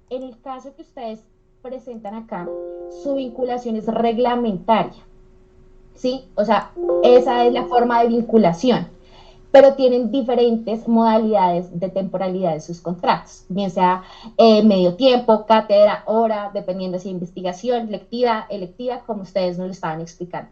En el caso que ustedes presentan acá, su vinculación es reglamentaria, ¿sí? O sea, esa es la forma de vinculación, pero tienen diferentes modalidades de temporalidad de sus contratos, bien sea medio tiempo, cátedra, hora, dependiendo si investigación, lectiva, electiva, como ustedes nos lo estaban explicando.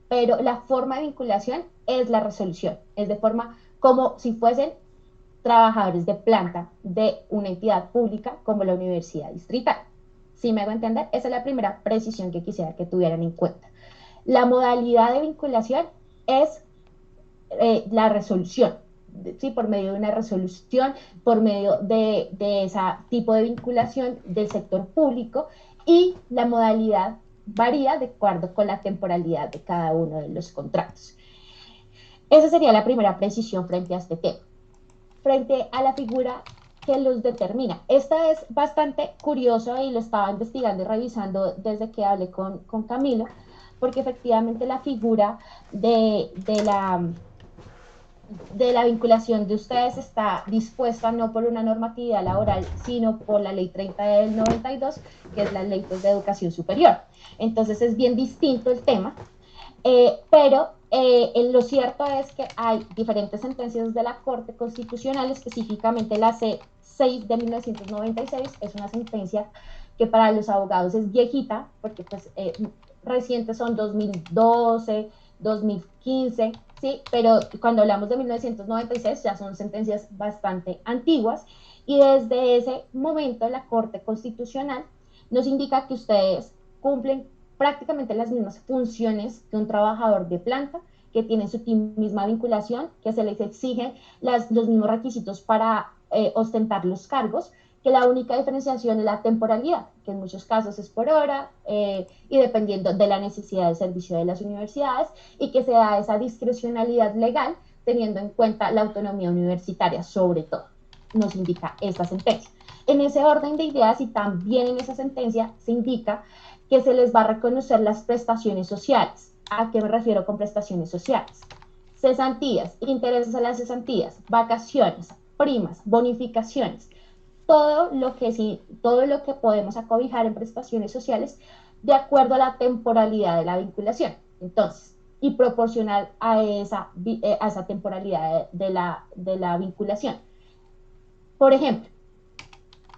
Pero la forma de vinculación es la resolución, es de forma como si fuesen trabajadores de planta de una entidad pública como la Universidad Distrital. ¿Sí me hago entender? Esa es la primera precisión que quisiera que tuvieran en cuenta. La modalidad de vinculación es la resolución, ¿sí? Por medio de una resolución, por medio de ese tipo de vinculación del sector público, y la modalidad varía de acuerdo con la temporalidad de cada uno de los contratos. Esa sería la primera precisión frente a este tema. Frente a la figura que los determina. Esta es bastante curioso y lo estaba investigando y revisando desde que hablé con Camilo, porque efectivamente la figura de la vinculación de ustedes está dispuesta no por una normatividad laboral, sino por la ley 30 del 92, que es la ley pues, de educación superior. Entonces es bien distinto el tema, pero lo cierto es que hay diferentes sentencias de la Corte Constitucional, específicamente la C6 de 1996, es una sentencia que para los abogados es viejita, porque pues recientes son 2012, 2015, ¿sí? Pero cuando hablamos de 1996 ya son sentencias bastante antiguas, y desde ese momento la Corte Constitucional nos indica que ustedes cumplen prácticamente las mismas funciones que un trabajador de planta, que tiene su misma vinculación, que se les exigen los mismos requisitos para ostentar los cargos, que la única diferenciación es la temporalidad, que en muchos casos es por hora y dependiendo de la necesidad de servicio de las universidades, y que se da esa discrecionalidad legal teniendo en cuenta la autonomía universitaria sobre todo, nos indica esta sentencia. En ese orden de ideas y también en esa sentencia se indica que se les va a reconocer las prestaciones sociales. ¿A qué me refiero con prestaciones sociales? Cesantías, intereses a las cesantías, vacaciones, primas, bonificaciones, todo lo que podemos acobijar en prestaciones sociales de acuerdo a la temporalidad de la vinculación. Entonces, y proporcional a esa temporalidad de la vinculación. Por ejemplo,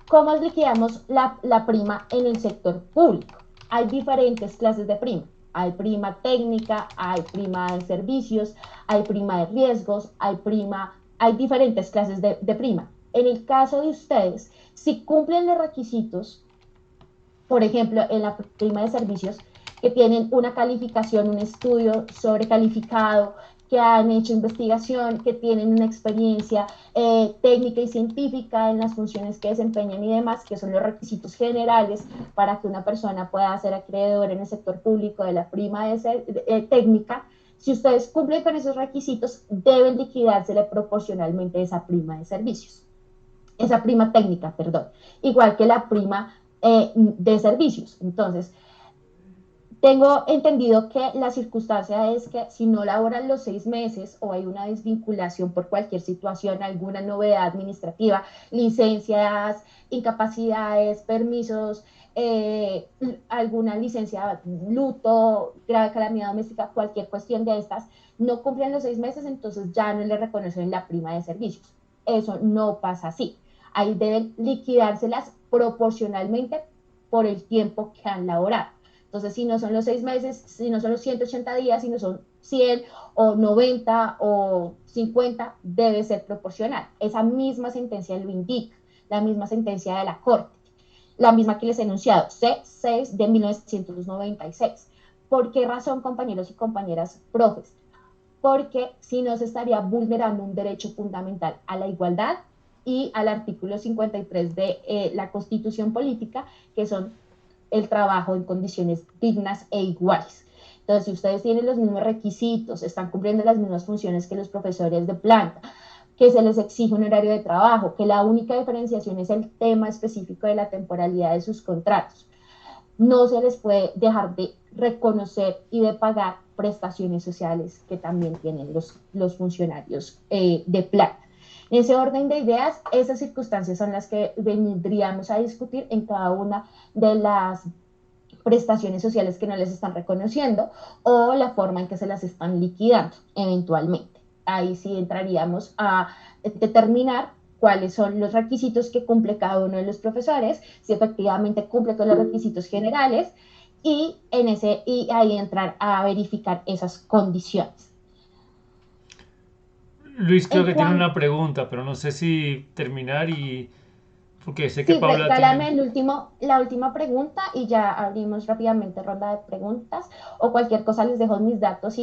¿cómo liquidamos la prima en el sector público? Hay diferentes clases de prima. Hay prima técnica, hay prima de servicios, hay prima de riesgos, hay diferentes clases de prima. En el caso de ustedes, si cumplen los requisitos, por ejemplo, en la prima de servicios, que tienen una calificación, un estudio sobrecalificado, que han hecho investigación, que tienen una experiencia técnica y científica en las funciones que desempeñan y demás, que son los requisitos generales para que una persona pueda ser acreedor en el sector público de la prima técnica. Si ustedes cumplen con esos requisitos, deben liquidársele proporcionalmente esa prima de servicios, esa prima técnica, perdón, igual que la prima de servicios. Entonces, tengo entendido que la circunstancia es que si no laboran los 6 meses o hay una desvinculación por cualquier situación, alguna novedad administrativa, licencias, incapacidades, permisos, alguna licencia, luto, grave calamidad doméstica, cualquier cuestión de estas, no cumplen los 6 meses, entonces ya no le reconocen la prima de servicios. Eso no pasa así. Ahí deben liquidárselas proporcionalmente por el tiempo que han laborado. Entonces, si no son los 6 meses, si no son los 180 días, si no son 100 o 90 o 50, debe ser proporcional. Esa misma sentencia lo indica, la misma sentencia de la Corte, la misma que les he enunciado, C6 de 1996. ¿Por qué razón, compañeros y compañeras profes? Porque si no se estaría vulnerando un derecho fundamental a la igualdad y al artículo 53 de la Constitución Política, que son el trabajo en condiciones dignas e iguales. Entonces, si ustedes tienen los mismos requisitos, están cumpliendo las mismas funciones que los profesores de planta, que se les exige un horario de trabajo, que la única diferenciación es el tema específico de la temporalidad de sus contratos, no se les puede dejar de reconocer y de pagar prestaciones sociales que también tienen los funcionarios de planta. En ese orden de ideas, esas circunstancias son las que vendríamos a discutir en cada una de las prestaciones sociales que no les están reconociendo o la forma en que se las están liquidando eventualmente. Ahí sí entraríamos a determinar cuáles son los requisitos que cumple cada uno de los profesores, si efectivamente cumple con los requisitos generales y ahí entrar a verificar esas condiciones. Luis creo En que tiene cuanto una pregunta, pero no sé si terminar y... Porque sé que Sí, Paula regálame tiene... la última pregunta y ya abrimos rápidamente ronda de preguntas o cualquier cosa les dejo mis datos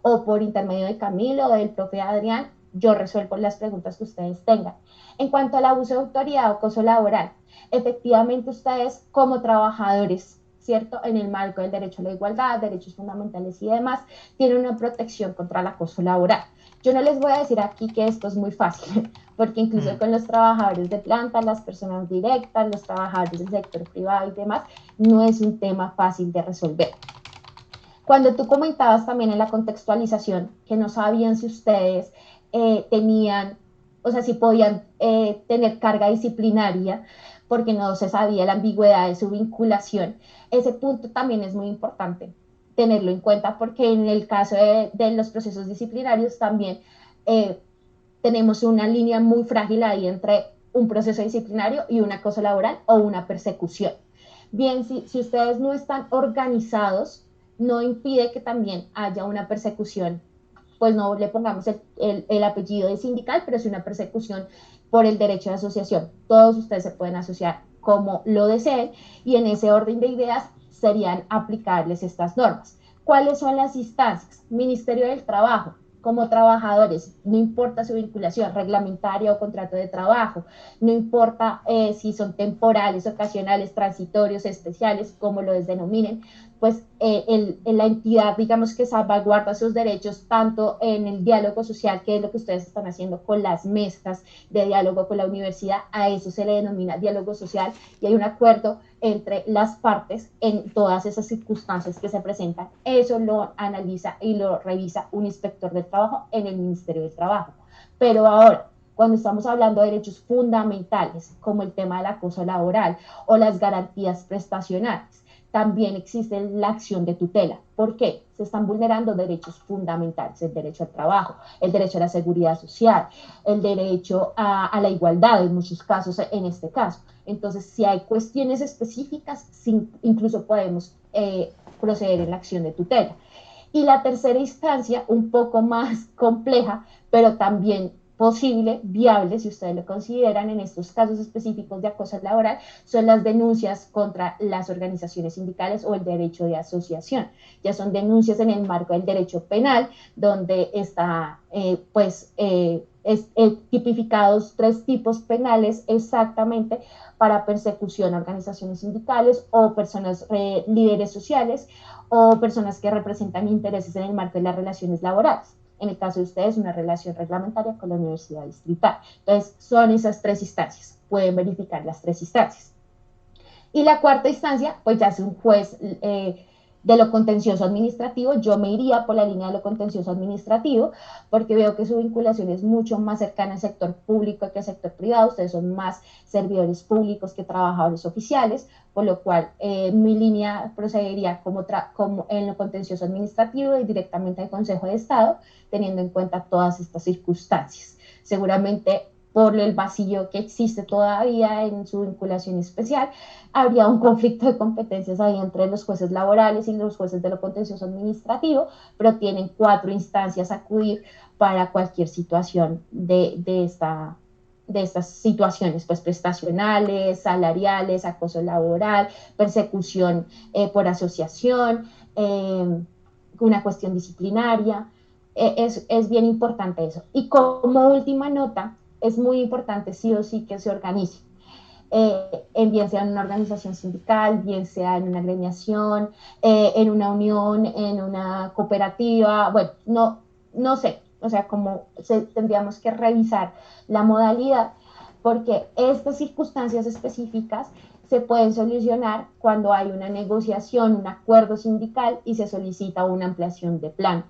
o por intermedio de Camilo o del profe Adrián, yo resuelvo las preguntas que ustedes tengan. En cuanto al abuso de autoridad o acoso laboral, efectivamente ustedes como trabajadores, ¿cierto? En el marco del derecho a la igualdad, derechos fundamentales y demás, tienen una protección contra el acoso laboral. Yo no les voy a decir aquí que esto es muy fácil, porque incluso Mm, con los trabajadores de planta, las personas directas, los trabajadores del sector privado y demás, no es un tema fácil de resolver. Cuando tú comentabas también en la contextualización que no sabían si ustedes tenían, o sea, si podían tener carga disciplinaria, porque no se sabía la ambigüedad de su vinculación, ese punto también es muy importante tenerlo en cuenta, porque en el caso de los procesos disciplinarios también tenemos una línea muy frágil ahí entre un proceso disciplinario y un acoso laboral o una persecución. Bien, si ustedes no están organizados, no impide que también haya una persecución, pues no le pongamos el apellido de sindical, pero es una persecución por el derecho de asociación. Todos ustedes se pueden asociar como lo deseen y en ese orden de ideas serían aplicables estas normas. ¿Cuáles son las instancias? Ministerio del Trabajo, como trabajadores, no importa su vinculación reglamentaria o contrato de trabajo, no importa si son temporales, ocasionales, transitorios, especiales, como lo denominen, pues la entidad, digamos que salvaguarda sus derechos tanto en el diálogo social, que es lo que ustedes están haciendo con las mesas de diálogo con la universidad, a eso se le denomina diálogo social y hay un acuerdo entre las partes en todas esas circunstancias que se presentan. Eso lo analiza y lo revisa un inspector de trabajo en el Ministerio del Trabajo. Pero ahora, cuando estamos hablando de derechos fundamentales, como el tema del acoso laboral o las garantías prestacionales, también existe la acción de tutela. ¿Por qué? Se están vulnerando derechos fundamentales, el derecho al trabajo, el derecho a la seguridad social, el derecho a la igualdad en muchos casos, en este caso. Entonces, si hay cuestiones específicas, sí, incluso podemos proceder en la acción de tutela. Y la tercera instancia, un poco más compleja, pero también posible, viable, si ustedes lo consideran en estos casos específicos de acoso laboral, son las denuncias contra las organizaciones sindicales o el derecho de asociación. Ya son denuncias en el marco del derecho penal, donde está, tipificados tres tipos penales exactamente para persecución a organizaciones sindicales o personas líderes sociales o personas que representan intereses en el marco de las relaciones laborales. En el caso de ustedes, una relación reglamentaria con la universidad distrital. Entonces, son esas tres instancias. Pueden verificar las tres instancias. Y la cuarta instancia, pues ya es un juez de lo contencioso administrativo. Yo me iría por la línea de lo contencioso administrativo porque veo que su vinculación es mucho más cercana al sector público que al sector privado. Ustedes son más servidores públicos que trabajadores oficiales, por lo cual mi línea procedería como en lo contencioso administrativo y directamente al Consejo de Estado, teniendo en cuenta todas estas circunstancias. Seguramente por el vacío que existe todavía en su vinculación especial, habría un conflicto de competencias ahí entre los jueces laborales y los jueces de lo contencioso administrativo, pero tienen cuatro instancias a acudir para cualquier situación de estas situaciones, pues prestacionales, salariales, acoso laboral, persecución por asociación, una cuestión disciplinaria. Es bien importante eso. Y como última nota, es muy importante sí o sí que se organice bien sea en una organización sindical, bien sea en una agremiación, en una unión, en una cooperativa, bueno, no sé, o sea, tendríamos que revisar la modalidad, porque estas circunstancias específicas se pueden solucionar cuando hay una negociación, un acuerdo sindical y se solicita una ampliación de planta.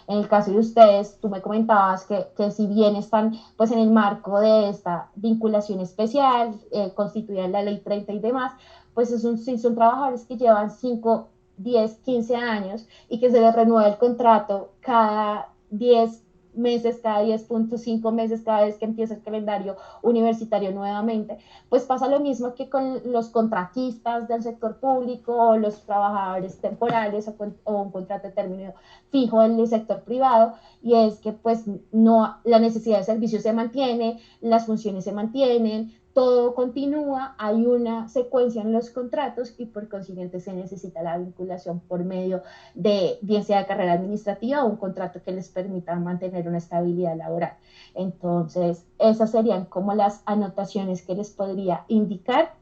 En el caso de ustedes, tú me comentabas que si bien están pues en el marco de esta vinculación especial, constituida en la ley 30 y demás, pues sí son trabajadores que llevan 5, 10, 15 años y que se les renueva el contrato cada 10 meses, cada 10,5 meses, cada vez que empieza el calendario universitario nuevamente, pues pasa lo mismo que con los contratistas del sector público o los trabajadores temporales o un contrato de término fijo del sector privado, y es que pues no, la necesidad de servicio se mantiene, las funciones se mantienen, todo continúa, hay una secuencia en los contratos y por consiguiente se necesita la vinculación por medio de bien sea de carrera administrativa o un contrato que les permita mantener una estabilidad laboral. Entonces, esas serían como las anotaciones que les podría indicar.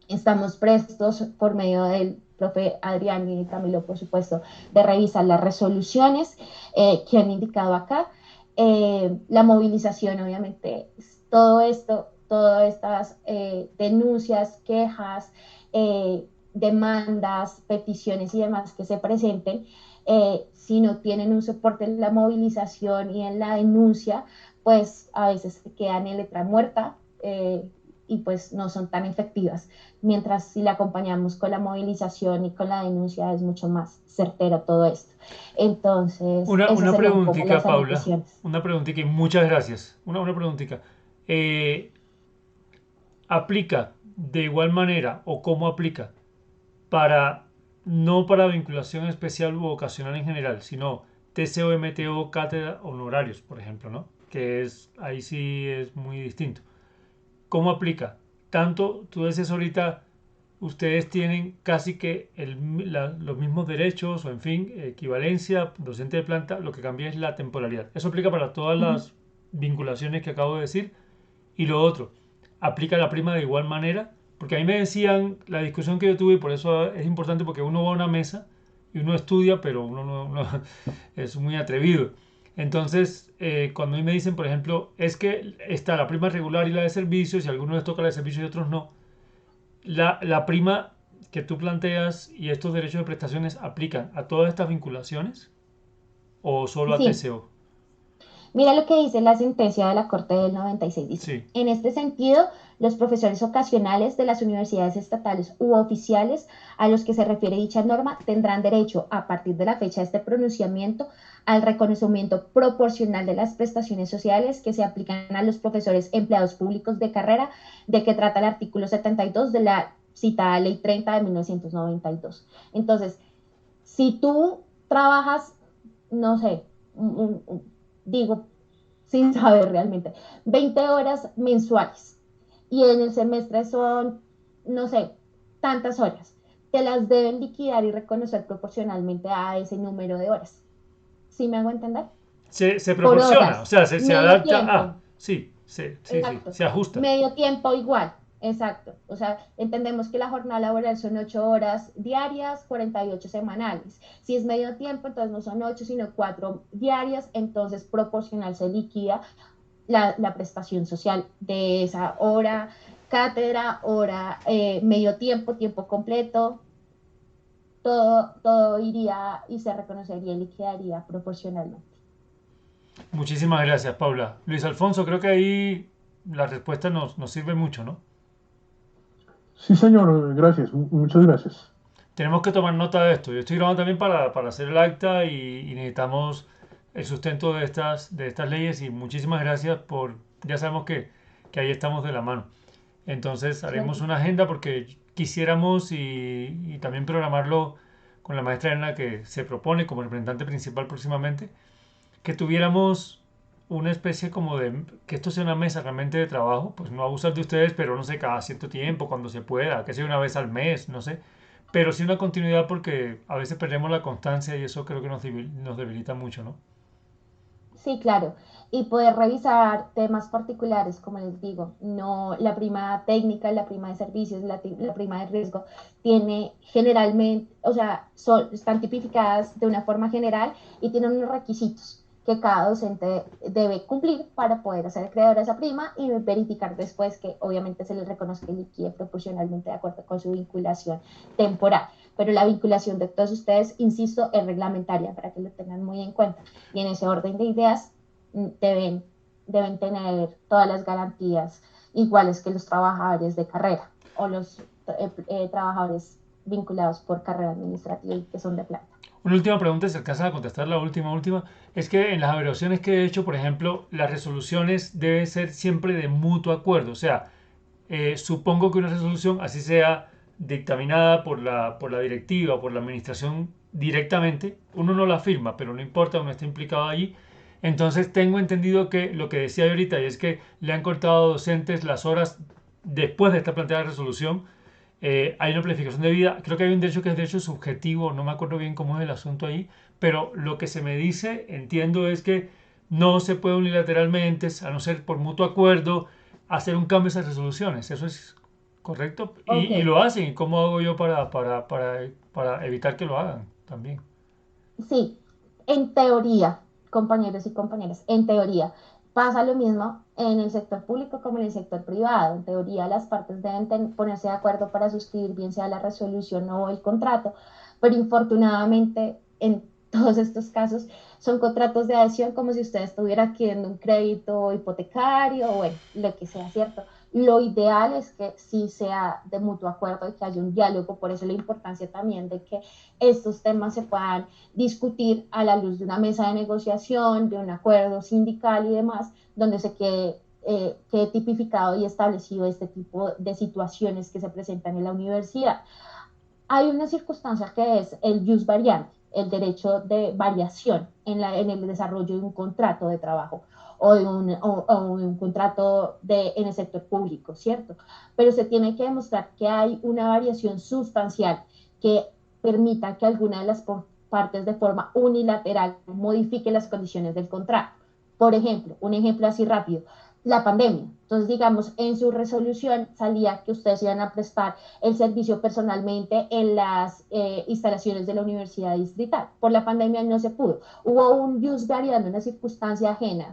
Estamos prestos por medio del profe Adrián y Camilo, por supuesto, de revisar las resoluciones que han indicado acá. La movilización, obviamente, todo esto, todas estas denuncias, quejas, demandas, peticiones y demás que se presenten, si no tienen un soporte en la movilización y en la denuncia, pues a veces se quedan en letra muerta y pues no son tan efectivas, mientras si la acompañamos con la movilización y con la denuncia es mucho más certero todo esto. Entonces, esas Una serían como preguntita, las Paula. anotaciones. Una preguntita y muchas gracias. Una preguntita. Eh, ¿Aplica de igual manera o cómo aplica para, no para vinculación especial u vocacional en general, sino TCO, MTO, cátedra, honorarios, por ejemplo, ¿no? Que es, ahí sí es muy distinto. ¿Cómo aplica? Tanto, tú decías ahorita, ustedes tienen casi que los mismos derechos o en fin, equivalencia, docente de planta, lo que cambia es la temporalidad. Eso aplica para todas Uh -huh. las vinculaciones que acabo de decir. Y lo otro, aplica la prima de igual manera, porque a mí me decían, la discusión que yo tuve, y por eso es importante, porque uno va a una mesa y uno estudia, pero uno no es muy atrevido. Entonces, cuando a mí me dicen, por ejemplo, es que está la prima regular y la de servicios, y a algunos les toca la de servicios y a otros no, la prima que tú planteas y estos derechos de prestaciones aplican a todas estas vinculaciones o solo a Sí, TCO. mira lo que dice la sentencia de la Corte del 96. Dice, Sí. en este sentido, los profesores ocasionales de las universidades estatales u oficiales a los que se refiere dicha norma tendrán derecho, a partir de la fecha de este pronunciamiento, al reconocimiento proporcional de las prestaciones sociales que se aplican a los profesores empleados públicos de carrera, de que trata el artículo 72 de la citada Ley 30 de 1992. Entonces, si tú trabajas, no sé, digo, sin saber realmente, 20 horas mensuales y en el semestre son, no sé, tantas horas, te las deben liquidar y reconocer proporcionalmente a ese número de horas. ¿Sí me hago entender? Se Por proporciona, o horas, sea, se medio adapta tiempo, a... Sí, sí, exacto, se ajusta. medio tiempo igual, exacto. O sea, entendemos que la jornada laboral son 8 horas diarias, 48 semanales. Si es medio tiempo, entonces no son 8, sino 4 diarias, entonces proporcional se liquida la prestación social de esa hora cátedra, hora medio tiempo, tiempo completo, todo iría y se reconocería y liquidaría proporcionalmente. Muchísimas gracias, Paula. Luis Alfonso, creo que ahí la respuesta nos sirve mucho, ¿no? Sí, señor, gracias, muchas gracias. Tenemos que tomar nota de esto. Yo estoy grabando también para hacer el acta y necesitamos el sustento de estas leyes y muchísimas gracias por, ya sabemos que ahí estamos de la mano. Entonces Claro haremos que una agenda porque quisiéramos y también programarlo con la maestra Elena que se propone como representante principal próximamente, que tuviéramos una especie como de, que esto sea una mesa realmente de trabajo, pues no abusar de ustedes, pero no sé, cada cierto tiempo, cuando se pueda, que sea una vez al mes, no sé, pero sí una continuidad porque a veces perdemos la constancia y eso creo que nos debilita mucho, ¿no? sí, claro. Y poder revisar temas particulares, como les digo, no la prima técnica, la prima de servicios, la prima de riesgo, tiene generalmente, o sea, están tipificadas de una forma general y tienen unos requisitos que cada docente debe cumplir para poder hacer acreedor a esa prima y verificar después que obviamente se les reconozca y liquide proporcionalmente de acuerdo con su vinculación temporal. Pero la vinculación de todos ustedes, insisto, es reglamentaria para que lo tengan muy en cuenta. Y en ese orden de ideas deben tener todas las garantías iguales que los trabajadores de carrera o los trabajadores vinculados por carrera administrativa y que son de planta. Una última pregunta, si alcanzas a contestar la última, es que en las averiguaciones que he hecho, por ejemplo, las resoluciones deben ser siempre de mutuo acuerdo. O sea, supongo que una resolución, así sea dictaminada por la directiva o por la administración directamente, uno no la firma, pero no importa, uno está implicado allí. Entonces tengo entendido que lo que decía yo ahorita, y es que le han cortado a docentes las horas después de esta planteada resolución. Hay una planificación de vida, creo que hay un derecho que es derecho subjetivo, no me acuerdo bien cómo es el asunto ahí, pero lo que se me dice, entiendo, es que no se puede unilateralmente, a no ser por mutuo acuerdo, hacer un cambio a esas resoluciones. ¿Eso es correcto? Y Ok, lo hacen. ¿Y cómo hago yo para evitar que lo hagan también? sí, en teoría, compañeros y compañeras, en teoría pasa lo mismo en el sector público como en el sector privado. En teoría, las partes deben ponerse de acuerdo para suscribir bien sea la resolución o el contrato, pero infortunadamente en todos estos casos son contratos de adhesión como si usted estuviera adquiriendo un crédito hipotecario o bueno, lo que sea, ¿cierto? Lo ideal es que sí sea de mutuo acuerdo y que haya un diálogo, por eso la importancia también de que estos temas se puedan discutir a la luz de una mesa de negociación, de un acuerdo sindical y demás, donde se quede tipificado y establecido este tipo de situaciones que se presentan en la universidad. Hay una circunstancia que es el jus variante, el derecho de variación en el desarrollo de un contrato de trabajo o de un contrato en el sector público, ¿cierto? Pero se tiene que demostrar que hay una variación sustancial que permita que alguna de las partes de forma unilateral modifique las condiciones del contrato. Por ejemplo, un ejemplo así rápido, la pandemia. Entonces, digamos, en su resolución salía que ustedes iban a prestar el servicio personalmente en las instalaciones de la Universidad Distrital. Por la pandemia no se pudo. Hubo un jus variando, una circunstancia ajena,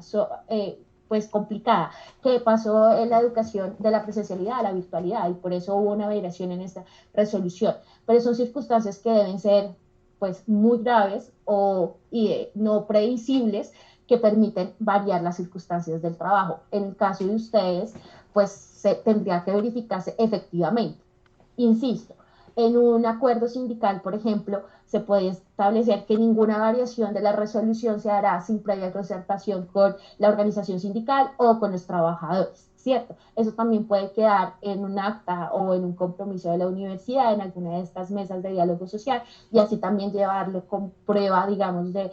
pues complicada, que pasó en la educación de la presencialidad a la virtualidad y por eso hubo una variación en esta resolución. Pero son circunstancias que deben ser pues muy graves no previsibles que permiten variar las circunstancias del trabajo. En el caso de ustedes, pues tendría que verificarse efectivamente. Insisto, en un acuerdo sindical, por ejemplo, se puede establecer que ninguna variación de la resolución se hará sin previa concertación con la organización sindical o con los trabajadores, ¿cierto? Eso también puede quedar en un acta o en un compromiso de la universidad, en alguna de estas mesas de diálogo social, y así también llevarlo con prueba, digamos, de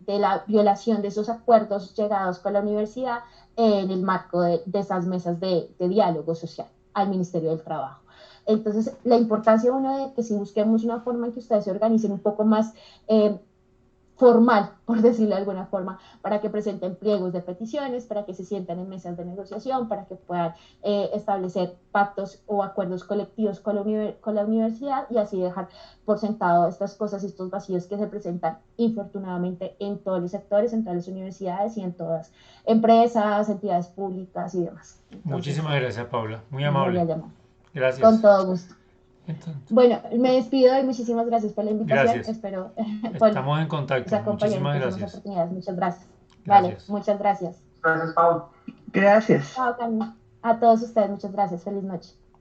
la violación de esos acuerdos llegados con la universidad en el marco de esas mesas de diálogo social al Ministerio del Trabajo. Entonces, la importancia, uno, de que si busquemos una forma en que ustedes se organicen un poco más formal, por decirlo de alguna forma, para que presenten pliegos de peticiones, para que se sientan en mesas de negociación, para que puedan establecer pactos o acuerdos colectivos con la universidad y así dejar por sentado estas cosas y estos vacíos que se presentan infortunadamente en todos los sectores, en todas las universidades y en todas empresas, entidades públicas y demás. Entonces, Muchísimas gracias, Paula. Muy lo había amable. llamado. Con Gracias. todo gusto. Entonces, Bueno, me despido y muchísimas gracias por la invitación. gracias. Espero Estamos en podernos contacto. acompañar en Muchísimas próximas gracias. oportunidades. Muchas gracias. Vale, Gracias. muchas gracias. Gracias, Pau. Gracias. Chao, Cami. A todos ustedes, muchas gracias. Feliz noche.